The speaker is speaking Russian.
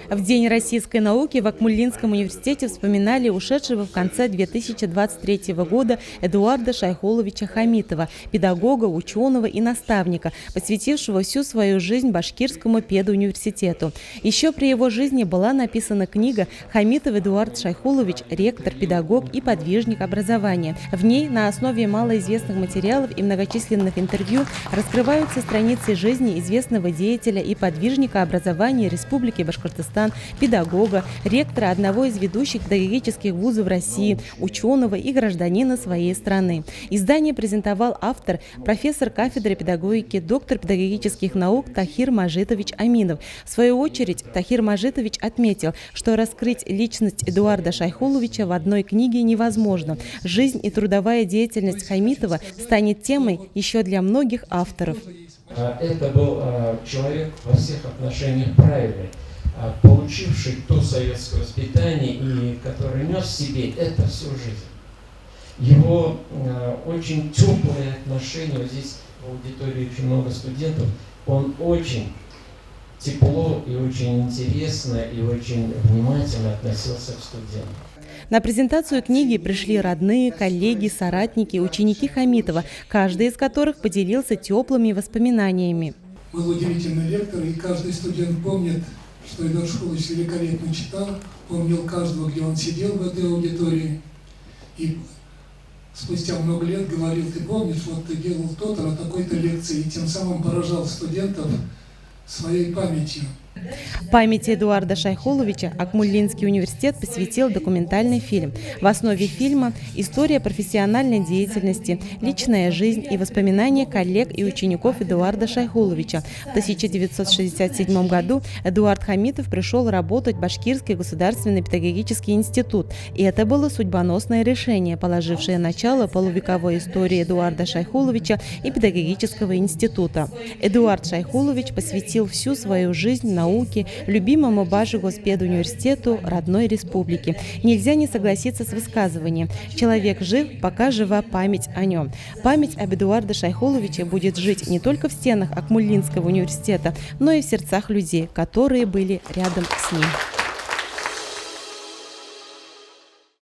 В День российской науки в Акмуллинском университете вспоминали ушедшего в конце 2023 года Эдуарда Шайхуловича Хамитова, педагога, ученого и наставника, посвятившего всю свою жизнь Башкирскому педуниверситету. Еще при его жизни была написана книга «Хамитов Эдуард Шайхулович. Ректор, педагог и подвижник образования». В ней на основе малоизвестных материалов и многочисленных интервью раскрываются страницы жизни известного деятеля и подвижника образования Республики Башкортостан, педагога, ректора одного из ведущих педагогических вузов России, ученого и гражданина своей страны. Издание презентовал автор, профессор кафедры педагогики, доктор педагогических наук Тахир Мажитович Аминов. В свою очередь, Тахир Мажитович отметил, что раскрыть личность Эдуарда Шайхуловича в одной книге невозможно. Жизнь и трудовая деятельность Хамитова станет темой еще для многих авторов. Это был человек во всех отношениях правильный, получивший то советское воспитание и который нес в себе это всю жизнь. Его очень теплые отношения, вот здесь в аудитории очень много студентов, он очень тепло и очень интересно и очень внимательно относился к студентам. На презентацию книги пришли родные, коллеги, соратники, ученики Хамитова, каждый из которых поделился теплыми воспоминаниями. Был удивительный лектор, и каждый студент помнит, что Эдуард Шайхулович великолепно читал, помнил каждого, где он сидел в этой аудитории. И спустя много лет говорил: ты помнишь, вот ты делал то-то на такой-то лекции, и тем самым поражал студентов своей памятью. Памяти Эдуарда Шайхуловича Акмуллинский университет посвятил документальный фильм. В основе фильма история профессиональной деятельности, личная жизнь и воспоминания коллег и учеников Эдуарда Шайхуловича. В 1967 году Эдуард Хамитов пришел работать в Башкирский государственный педагогический институт. И это было судьбоносное решение, положившее начало полувековой истории Эдуарда Шайхуловича и педагогического института. Эдуард Шайхулович посвятил всю свою жизнь науке, любимому Башгоспедуниверситету родной республики. Нельзя не согласиться с высказыванием: человек жив, пока жива память о нем. Память об Эдуарде Шайхуловиче будет жить не только в стенах Акмуллинского университета, но и в сердцах людей, которые были рядом с ним.